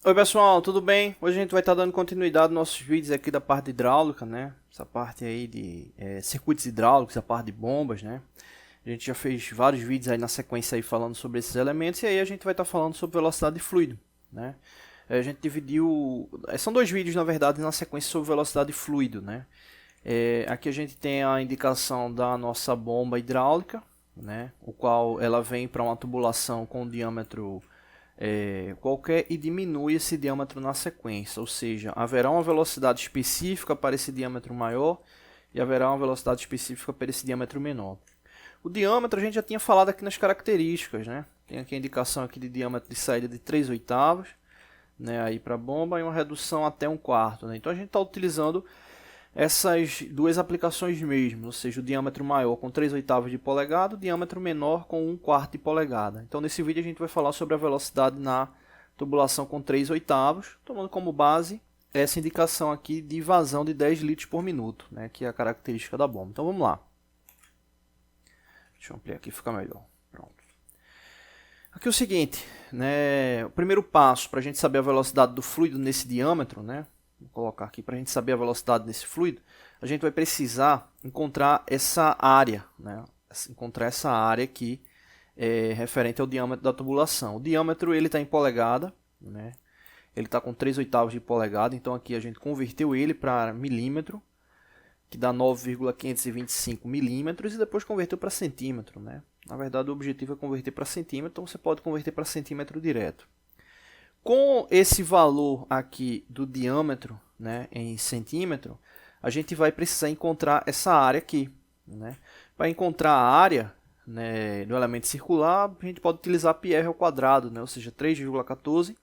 Oi pessoal, tudo bem? Hoje a gente vai estar dando continuidade aos nossos vídeos aqui da parte de hidráulica, né? Essa parte aí de circuitos hidráulicos, a parte de bombas, né? A gente já fez vários vídeos aí na sequência aí falando sobre esses elementos e aí a gente vai estar falando sobre velocidade de fluido, né? A gente dividiu... São dois vídeos, na verdade, na sequência sobre velocidade de fluido, né? Aqui a gente tem a indicação da nossa bomba hidráulica, né? O qual ela vem para uma tubulação com diâmetro qualquer e diminui esse diâmetro na sequência, ou seja, haverá uma velocidade específica para esse diâmetro maior e haverá uma velocidade específica para esse diâmetro menor. O diâmetro a gente já tinha falado aqui nas características, né? Tem aqui a indicação aqui de diâmetro de saída de 3/8, né, aí para a bomba e uma redução até 1/4, né? Então a gente está utilizando essas duas aplicações mesmo, ou seja, o diâmetro maior com 3/8 de polegada, o diâmetro menor com 1/4 de polegada. Então nesse vídeo a gente vai falar sobre a velocidade na tubulação com 3/8, tomando como base essa indicação aqui de vazão de 10 litros por minuto, né, que é a característica da bomba. Então vamos lá. Deixa eu ampliar aqui, fica melhor. Pronto. Aqui é o seguinte, né, o primeiro passo para a gente saber a velocidade do fluido nesse diâmetro, né, vou colocar aqui para a gente saber a velocidade desse fluido, a gente vai precisar encontrar essa área, né, encontrar essa área aqui referente ao diâmetro da tubulação. O diâmetro ele está em polegada, né, ele está com 3/8 de polegada, então aqui a gente converteu ele para milímetro, que dá 9,525 milímetros, e depois converteu para centímetro, né? Na verdade, o objetivo é converter para centímetro, então você pode converter para centímetro direto. Com esse valor aqui do diâmetro, né, em centímetro, a gente vai precisar encontrar essa área aqui, né? Para encontrar a área, né, do elemento circular, a gente pode utilizar πr ao quadrado, né? Ou seja, 3,14,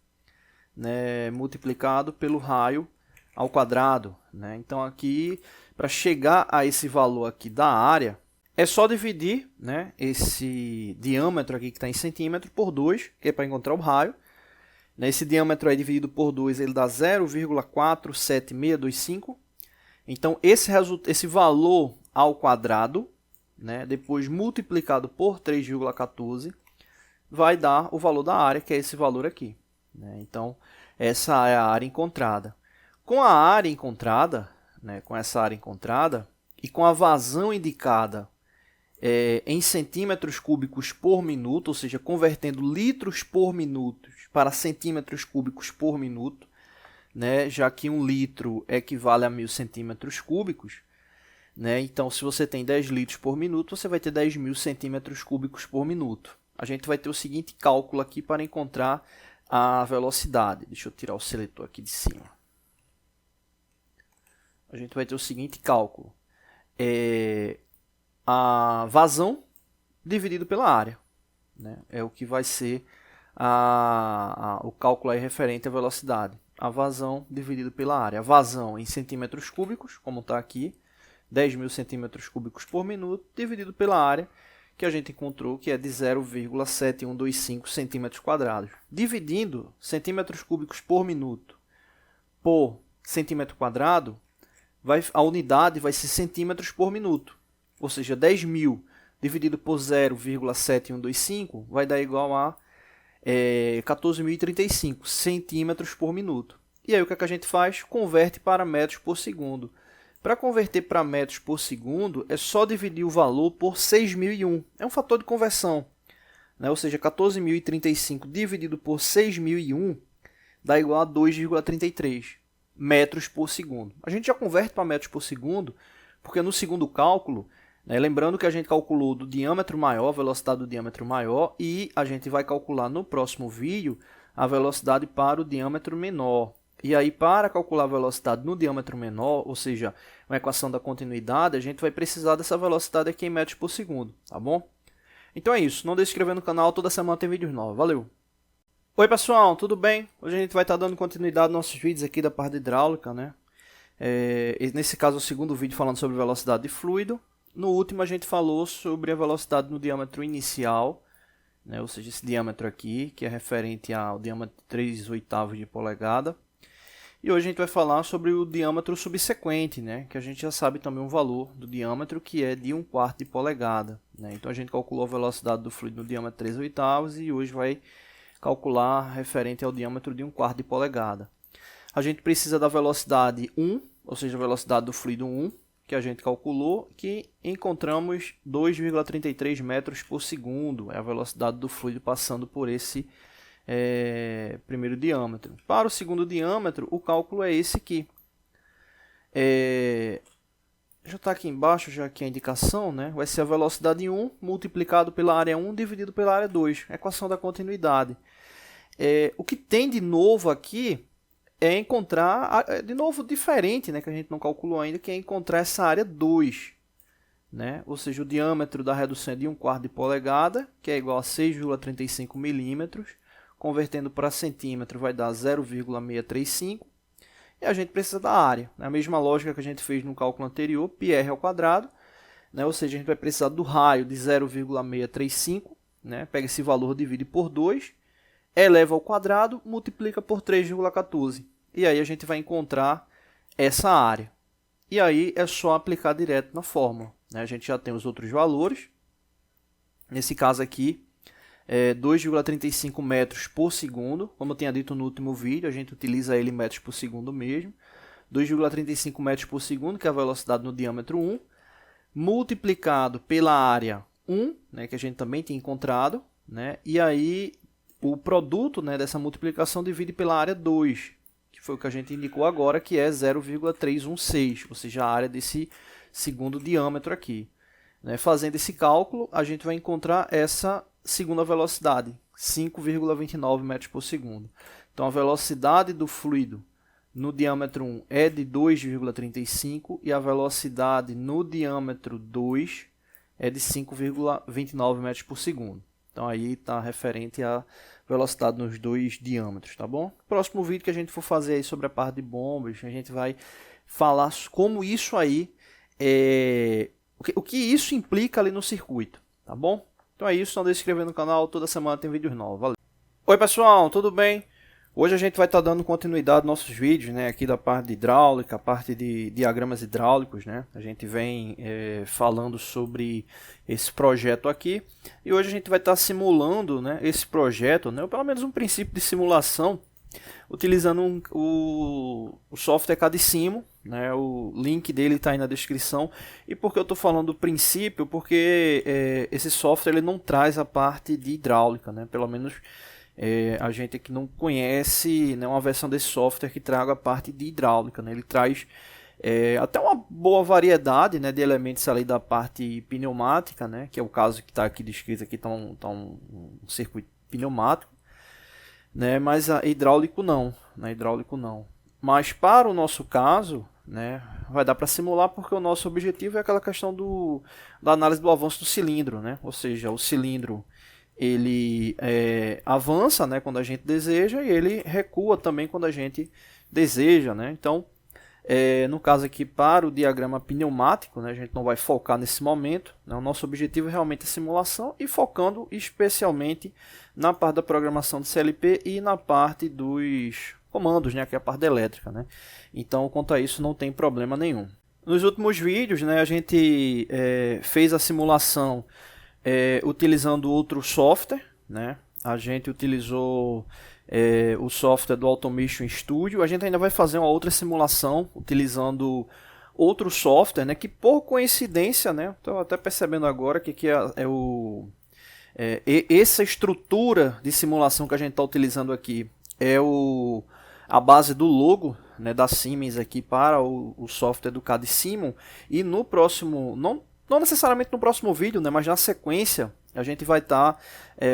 né, multiplicado pelo raio ao quadrado, né? Então aqui, para chegar a esse valor aqui da área, é só dividir, né, esse diâmetro aqui que está em centímetro por 2, que é para encontrar o raio. Esse diâmetro aí dividido por 2, ele dá 0,47625. Então esse valor ao quadrado, né, depois multiplicado por 3,14, vai dar o valor da área, que é esse valor aqui, né? Então essa é a área encontrada. Com a área encontrada, né, com essa área encontrada e com a vazão indicada em centímetros cúbicos por minuto, ou seja, convertendo litros por minuto para centímetros cúbicos por minuto, né, já que 1 litro equivale a 1000 centímetros cúbicos, né, então se você tem 10 litros por minuto, você vai ter 10.000 centímetros cúbicos por minuto. A gente vai ter o seguinte cálculo aqui para encontrar a velocidade. Deixa eu tirar o seletor aqui de cima. A gente vai ter o seguinte cálculo. A vazão dividido pela área, né? É o que vai ser o cálculo aí referente à velocidade. A vazão dividido pela área. A vazão em centímetros cúbicos, como está aqui, 10.000 centímetros cúbicos por minuto, dividido pela área, que a gente encontrou que é de 0,7125 centímetros quadrados. Dividindo centímetros cúbicos por minuto por centímetro quadrado, a unidade vai ser centímetros por minuto. Ou seja, 10.000 dividido por 0,7125 vai dar igual a 14.035 centímetros por minuto. E aí o que a gente faz? Converte para metros por segundo. Para converter para metros por segundo, é só dividir o valor por 6.001. É um fator de conversão, né? Ou seja, 14.035 dividido por 6.001 dá igual a 2,33 metros por segundo. A gente já converte para metros por segundo, porque no segundo cálculo, né, lembrando que a gente calculou do diâmetro maior, a velocidade do diâmetro maior, e a gente vai calcular no próximo vídeo a velocidade para o diâmetro menor. E aí, para calcular a velocidade no diâmetro menor, ou seja, uma equação da continuidade, a gente vai precisar dessa velocidade aqui em metros por segundo, tá bom? Então é isso, não deixe de se inscrever no canal, toda semana tem vídeos novos, valeu! Oi pessoal, tudo bem? Hoje a gente vai estar dando continuidade aos nossos vídeos aqui da parte de hidráulica, né? Nesse caso, o segundo vídeo falando sobre velocidade de fluido. No último, a gente falou sobre a velocidade no diâmetro inicial, né? Ou seja, esse diâmetro aqui, que é referente ao diâmetro de 3/8 de polegada. E hoje a gente vai falar sobre o diâmetro subsequente, né? Que a gente já sabe também um valor do diâmetro, que é de 1/4 de polegada, né? Então a gente calculou a velocidade do fluido no diâmetro 3/8 e hoje vai calcular referente ao diâmetro de 1/4 de polegada. A gente precisa da velocidade 1, ou seja, a velocidade do fluido 1, que a gente calculou, que encontramos 2,33 metros por segundo. É a velocidade do fluido passando por esse primeiro diâmetro. Para o segundo diâmetro, o cálculo é esse aqui. Já está aqui embaixo, já aqui a indicação, né? Vai ser a velocidade 1 multiplicado pela área 1 dividido pela área 2. Equação da continuidade. O que tem de novo aqui é encontrar, de novo, diferente, né, que a gente não calculou ainda, que é encontrar essa área 2. Né? Ou seja, o diâmetro da redução é de 1/4 de polegada, que é igual a 6,35 milímetros. Convertendo para centímetro vai dar 0,635. E a gente precisa da área. É a mesma lógica que a gente fez no cálculo anterior, πr ao quadrado. Né? Ou seja, a gente vai precisar do raio de 0,635. Né? Pega esse valor, divide por 2. Eleva ao quadrado, multiplica por 3,14. E aí a gente vai encontrar essa área. E aí é só aplicar direto na fórmula. Né? A gente já tem os outros valores. Nesse caso aqui, 2,35 metros por segundo. Como eu tinha dito no último vídeo, a gente utiliza ele em metros por segundo mesmo. 2,35 metros por segundo, que é a velocidade no diâmetro 1, multiplicado pela área 1, né, que a gente também tinha encontrado. Né? E aí o produto, né, dessa multiplicação divide pela área 2, que foi o que a gente indicou agora, que é 0,316, ou seja, a área desse segundo diâmetro aqui. Né? Fazendo esse cálculo, a gente vai encontrar essa segunda velocidade, 5,29 metros por segundo. Então, a velocidade do fluido no diâmetro 1 é de 2,35 e a velocidade no diâmetro 2 é de 5,29 metros por segundo. Então, aí está referente à velocidade nos dois diâmetros, tá bom? Próximo vídeo que a gente for fazer aí sobre a parte de bombas, a gente vai falar como isso aí, o que isso implica ali no circuito, tá bom? Então é isso, não deixe de se inscrever no canal, toda semana tem vídeos novos, valeu! Oi pessoal, tudo bem? Hoje a gente vai estar dando continuidade aos nossos vídeos, né, aqui da parte de hidráulica, a parte de diagramas hidráulicos, né? A gente vem falando sobre esse projeto aqui e hoje a gente vai estar simulando, né, esse projeto, né, ou pelo menos um princípio de simulação, utilizando o software CADSimo, né? O link dele está aí na descrição. E por que eu estou falando do princípio? Porque esse software ele não traz a parte de hidráulica, né? Pelo menos a gente aqui não conhece, né, uma versão desse software que traga a parte de hidráulica, né? Ele traz até uma boa variedade, né, de elementos ali da parte pneumática, né? Que é o caso que está aqui descrito aqui, tá um circuito pneumático. Né, mas hidráulico não, né, hidráulico não. Mas para o nosso caso, né, vai dar para simular porque o nosso objetivo é aquela questão da análise do avanço do cilindro, né? Ou seja, o cilindro ele avança, né, quando a gente deseja e ele recua também quando a gente deseja, né? Então, no caso aqui para o diagrama pneumático, né, a gente não vai focar nesse momento, né? O nosso objetivo é realmente a simulação e focando especialmente na parte da programação do CLP e na parte dos comandos, né, que é a parte da elétrica, né? Então, quanto a isso, não tem problema nenhum. Nos últimos vídeos, né, a gente fez a simulação utilizando outro software, né? A gente utilizou o software do Automation Studio. A gente ainda vai fazer uma outra simulação utilizando outro software, né, que por coincidência, né, estou até percebendo agora que essa estrutura de simulação que a gente está utilizando aqui é a base do logo, né, da Siemens aqui para o software do CADSimo. E no próximo, não necessariamente no próximo vídeo, né, mas na sequência, a gente vai estar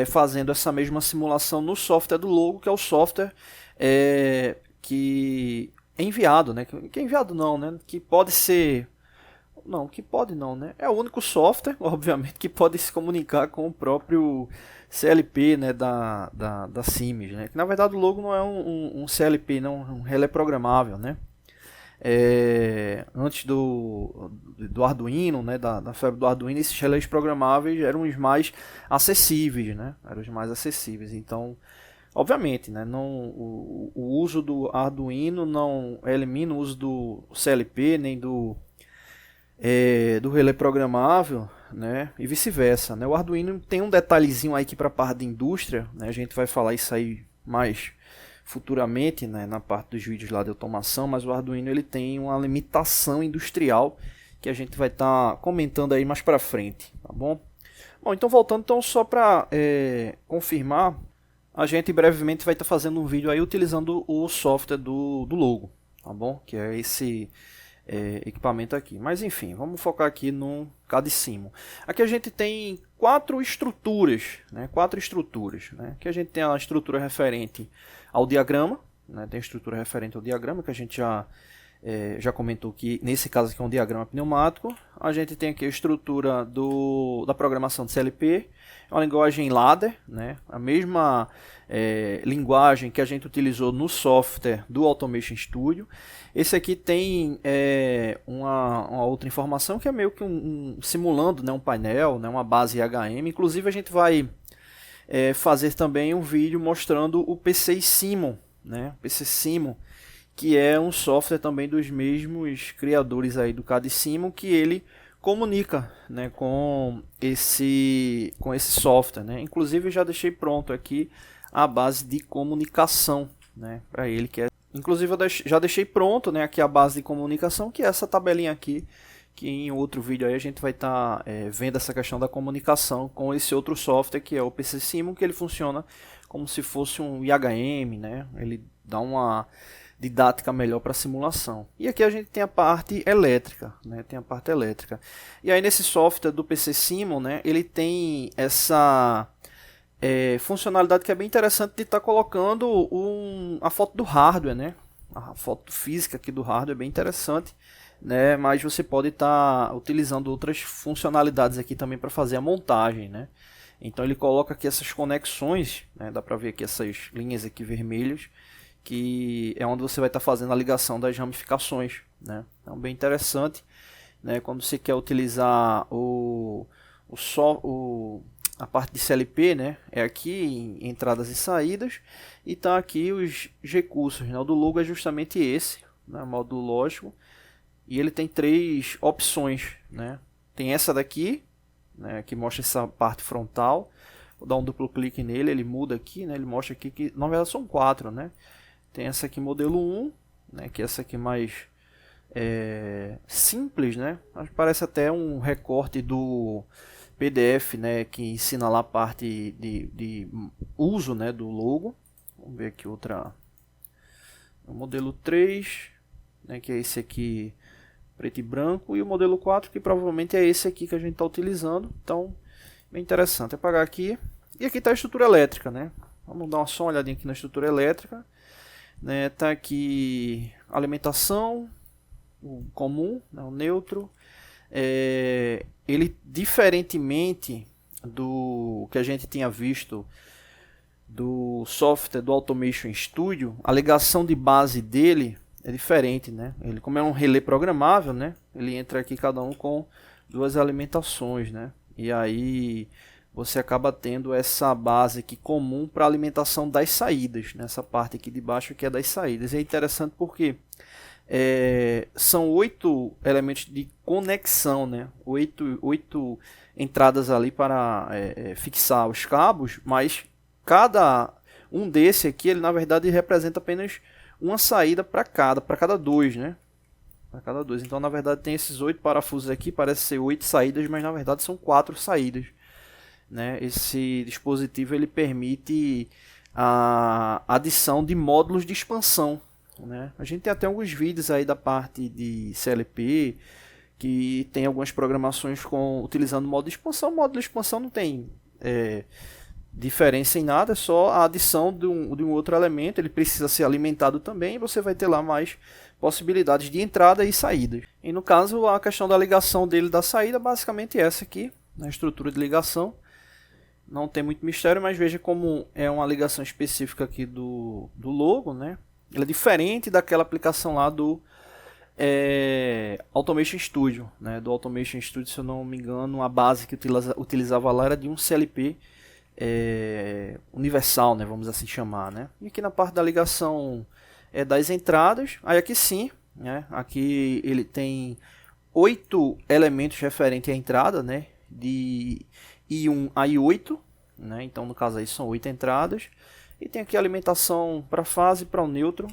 fazendo essa mesma simulação no software do logo, que é o software que é enviado, né? Que é enviado não, né? Que pode ser... Não, que pode não, né? É o único software, obviamente, que pode se comunicar com o próprio CLP, né, da Siemens, né? Que na verdade o logo não é um CLP, não, um relé programável, né? Antes do Arduino, né, da febre do Arduino, esses relés programáveis eram os mais acessíveis, né? Eram os mais acessíveis. Então, obviamente, né, o uso do Arduino não elimina o uso do CLP nem do relé programável, né, e vice-versa, né? O Arduino tem um detalhezinho aí que para a parte de indústria, né, a gente vai falar isso aí mais futuramente, né, na parte dos vídeos lá de automação, mas o Arduino ele tem uma limitação industrial que a gente vai estar comentando aí mais para frente, tá bom? Bom, então voltando, então só para confirmar, a gente brevemente vai estar fazendo um vídeo aí utilizando o software do Logo, tá bom? Que é esse equipamento aqui. Mas enfim, vamos focar aqui no Cadissimo. Aqui a gente tem quatro estruturas, né? Que a gente tem a estrutura referente ao diagrama, né? Tem a estrutura referente ao diagrama que a gente já comentou que nesse caso aqui é um diagrama pneumático. A gente tem aqui a estrutura da programação de CLP, é uma linguagem ladder, né? A mesma linguagem que a gente utilizou no software do Automation Studio. Esse aqui tem uma outra informação que é meio que simulando, né, um painel, né, uma base IHM. Inclusive a gente vai fazer também um vídeo mostrando o PC Simon, né? PC Simon, que é um software também dos mesmos criadores aí do Cadissimo, que ele comunica, né, com esse software, né? Inclusive eu já deixei pronto aqui a base de comunicação, né, para ele, que é, inclusive eu já deixei pronto, né, aqui a base de comunicação, que é essa tabelinha aqui, que em outro vídeo aí a gente vai estar vendo essa questão da comunicação com esse outro software, que é o PC Simon, que ele funciona como se fosse um IHM, né? Ele dá uma didática melhor para simulação. E aqui a gente tem a parte elétrica, né? Tem a parte elétrica. E aí nesse software do PC Simon, né, ele tem essa funcionalidade que é bem interessante de estar colocando a foto do hardware, né? A foto física aqui do hardware é bem interessante, né? Mas você pode estar utilizando outras funcionalidades aqui também para fazer a montagem, né? Então ele coloca aqui essas conexões, né? Dá para ver aqui essas linhas aqui vermelhas, que é onde você vai estar fazendo a ligação das ramificações, né? Então bem interessante, né? Quando você quer utilizar a parte de CLP, né? É aqui em entradas e saídas, e tá aqui os recursos, né? O do Logo é justamente esse, né? Módulo lógico, e ele tem três opções, né? Tem essa daqui, né? Que mostra essa parte frontal. Vou dar um duplo clique nele, ele muda aqui, né? Ele mostra aqui que na verdade são quatro, né? Tem essa aqui modelo 1, né? Que é essa aqui mais simples, né? Parece até um recorte do PDF, né, que ensina lá a parte de uso, né, do logo. Vamos ver aqui outra. O modelo 3, né, que é esse aqui preto e branco, e o modelo 4, que provavelmente é esse aqui que a gente está utilizando. Então, bem interessante. É apagar aqui. E aqui está a estrutura elétrica, né? Vamos dar só uma olhadinha aqui na estrutura elétrica. Né, tá aqui a alimentação, o comum, né, o neutro. Ele, diferentemente do que a gente tinha visto do software do Automation Studio, a ligação de base dele é diferente, né? Ele, como é um relé programável, né? Ele entra aqui cada um com duas alimentações, né? E aí você acaba tendo essa base aqui comum para alimentação das saídas, nessa parte aqui de baixo que é das saídas. E é interessante porque são 8 elementos de conexão, né? 8 entradas ali para fixar os cabos, mas cada um desse aqui, ele na verdade representa apenas uma saída para cada dois, né? Para cada dois. Então na verdade tem esses 8 parafusos aqui, parece ser 8 saídas, mas na verdade são 4 saídas, né? Esse dispositivo ele permite a adição de módulos de expansão, né? A gente tem até alguns vídeos aí da parte de CLP que tem algumas programações utilizando módulo de expansão. O módulo de expansão não tem diferença em nada, é só a adição de um outro elemento. Ele precisa ser alimentado também e você vai ter lá mais possibilidades de entrada e saída. E no caso a questão da ligação dele da saída basicamente é essa aqui, na estrutura de ligação. Não tem muito mistério, mas veja como é uma ligação específica aqui do logo, né? Ele é diferente daquela aplicação lá do Automation Studio, né? Do Automation Studio, se eu não me engano, a base que utilizava lá era de um CLP universal, né? Vamos assim chamar, né? E aqui na parte da ligação das entradas, aí aqui sim, né? Aqui ele tem 8 elementos referentes à entrada, né? de I1 a I8, né? Então no caso aí são 8 entradas. E tem aqui a alimentação para fase, para o neutro.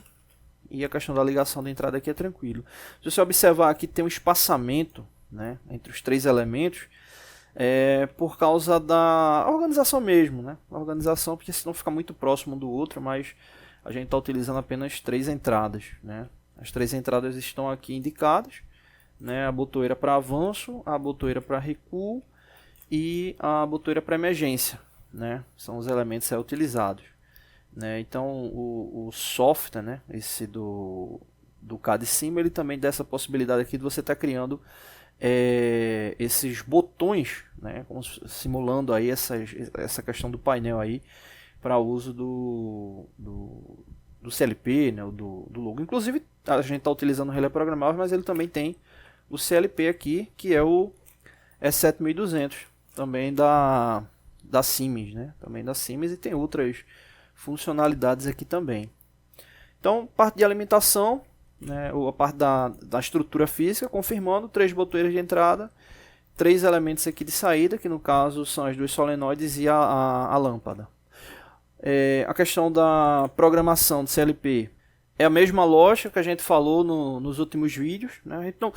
E a questão da ligação da entrada aqui é tranquilo. Se você observar aqui tem um espaçamento, né, entre os 3 elementos. Por causa da organização mesmo, né? A organização, porque senão fica muito próximo do outro, mas a gente está utilizando apenas 3 entradas, né? As 3 entradas estão aqui indicadas, né? A botoeira para avanço, a botoeira para recuo e a botoeira para emergência, né? São os elementos aí utilizados, né? Então o software, né? Esse do CAD Sim, ele também dá essa possibilidade aqui de você estar criando esses botões, né, como simulando aí essa questão do painel aí para uso do CLP, né, do logo. Inclusive a gente está utilizando o relé programável, mas ele também tem o CLP aqui, que é o E7200, também da Siemens, né, também da Siemens, e tem outras funcionalidades aqui também. Então, parte de alimentação, né, a parte da estrutura física, confirmando 3 botoeiras de entrada, 3 elementos aqui de saída, que no caso são as 2 solenoides e a lâmpada. A questão da programação do CLP é a mesma lógica que a gente falou nos últimos vídeos, né? Então,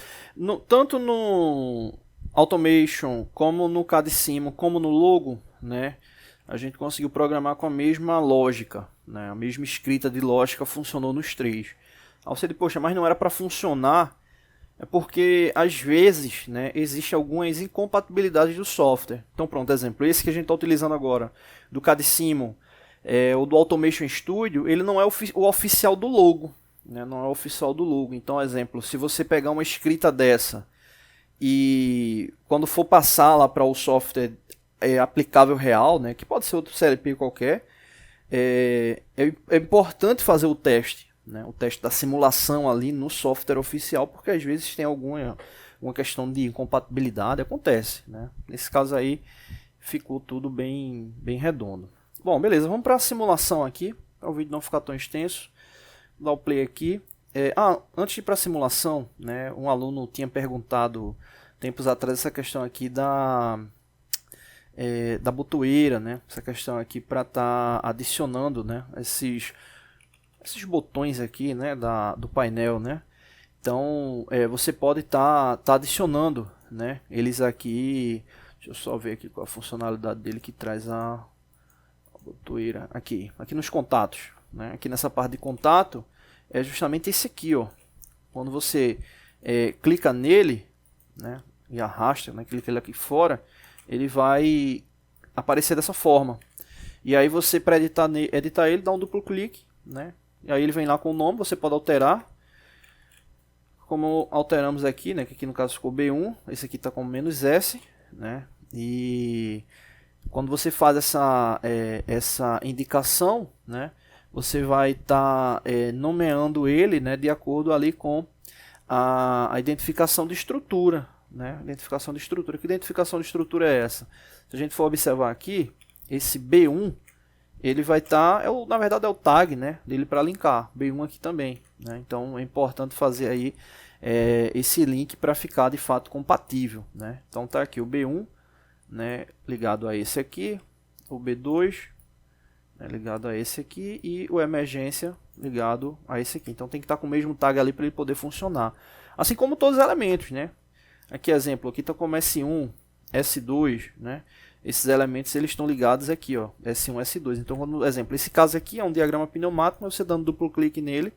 tanto no Automation, como no CAD Sim, como no logo, né, a gente conseguiu programar com a mesma lógica, né, a mesma escrita de lógica funcionou nos 3. Aí você diz, poxa, mas não era para funcionar, é porque às vezes, né, existem algumas incompatibilidades do software. Então pronto, exemplo, esse que a gente está utilizando agora, do CAD Sim, o do Automation Studio, ele não é o oficial do logo, né, não é o oficial do logo. Então, exemplo, se você pegar uma escrita dessa e quando for passar lá para o software aplicável real, né, que pode ser outro CLP qualquer, é importante fazer o teste, né, o teste da simulação ali no software oficial, porque às vezes tem alguma questão de incompatibilidade, acontece, né? Nesse caso aí ficou tudo bem redondo. Bom, beleza, vamos para a simulação aqui, para o vídeo não ficar tão extenso. Vou dar o play aqui. Antes de ir para a simulação, né, um aluno tinha perguntado tempos atrás essa questão aqui da botoeira, né? Essa questão aqui para estar adicionando, né, esses botões aqui, né, do painel, né? Então você pode estar adicionando, né, eles aqui. Deixa eu só ver aqui qual a funcionalidade dele que traz a botoeira aqui nos contatos, né? Aqui nessa parte de contato é justamente esse aqui, ó. Quando você clica nele, né, e arrasta, né, clica ele aqui fora, ele vai aparecer dessa forma. E aí você para editar ele dá um duplo clique, né? E aí ele vem lá com o nome, você pode alterar. Como alteramos aqui, né, que aqui no caso ficou B1, esse aqui está com "-S", né? E quando você faz essa indicação, né, você vai estar nomeando ele, né, de acordo ali com a identificação de estrutura, né? Identificação de estrutura. Que identificação de estrutura é essa? Se a gente for observar aqui, esse B1 ele vai estar, na verdade é o tag, né, dele para linkar, B1 aqui também, né? Então é importante fazer aí esse link para ficar de fato compatível, né? Então tá aqui o B1, né, ligado a esse aqui, o B2, né, ligado a esse aqui, e o emergência ligado a esse aqui. Então tem que estar com o mesmo tag ali para ele poder funcionar, assim como todos os elementos, né? Aqui exemplo, aqui está como S1, S2, né? Esses elementos eles estão ligados aqui, ó, S1, S2. Então, por exemplo, esse caso aqui é um diagrama pneumático, mas você dando duplo clique nele,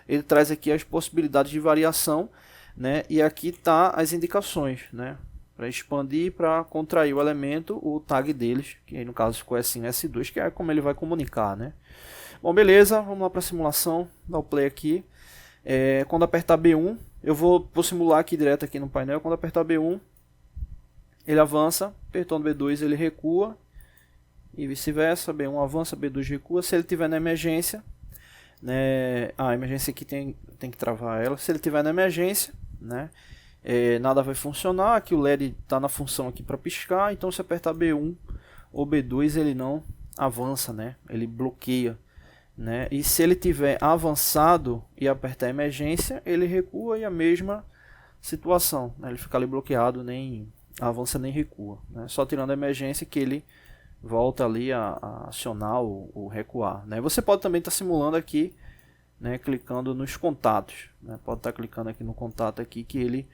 ele traz aqui as possibilidades de variação, né? E aqui tá as indicações, né? Para expandir, para contrair o elemento, o tag deles, que aí no caso ficou S1, S2, que é como ele vai comunicar, né? Bom, beleza, vamos lá para a simulação, dar o play aqui. Quando apertar B1, eu vou simular aqui direto aqui no painel. Quando apertar B1, ele avança, apertando B2 ele recua, e vice-versa, B1 avança, B2 recua. Se ele estiver na emergência, né, a emergência aqui tem que travar ela. Se ele estiver na emergência, né, nada vai funcionar. Aqui o LED está na função aqui para piscar, então se apertar B1 ou B2 ele não avança, né, ele bloqueia, né. E se ele tiver avançado e apertar emergência, ele recua, e a mesma situação, né, ele fica ali bloqueado, nem avança nem recua, né? Só tirando a emergência que ele volta ali a acionar o recuar, né? Você pode também estar simulando aqui, né, clicando nos contatos, né? Pode estar clicando aqui no contato aqui que ele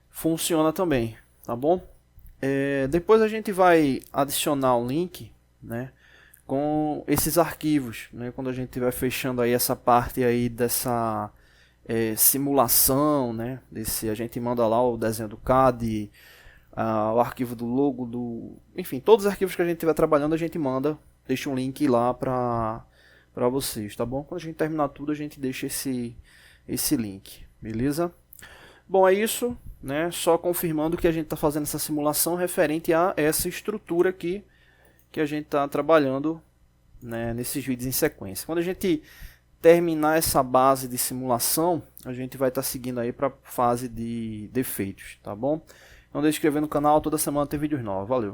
funciona também, tá bom? Depois a gente vai adicionar um link, né, com esses arquivos, né? Quando a gente estiver fechando aí essa parte aí dessa simulação, né? A gente manda lá o desenho do CAD, o arquivo do logo, enfim, todos os arquivos que a gente estiver trabalhando a gente manda, deixa um link lá para vocês, tá bom? Quando a gente terminar tudo a gente deixa esse link, beleza? Bom, é isso, né? Só confirmando que a gente está fazendo essa simulação referente a essa estrutura aqui que a gente está trabalhando, né, nesses vídeos em sequência. Quando a gente terminar essa base de simulação, a gente vai estar seguindo aí para a fase de defeitos, tá bom? Não deixe de se inscrever no canal, toda semana tem vídeos novos. Valeu!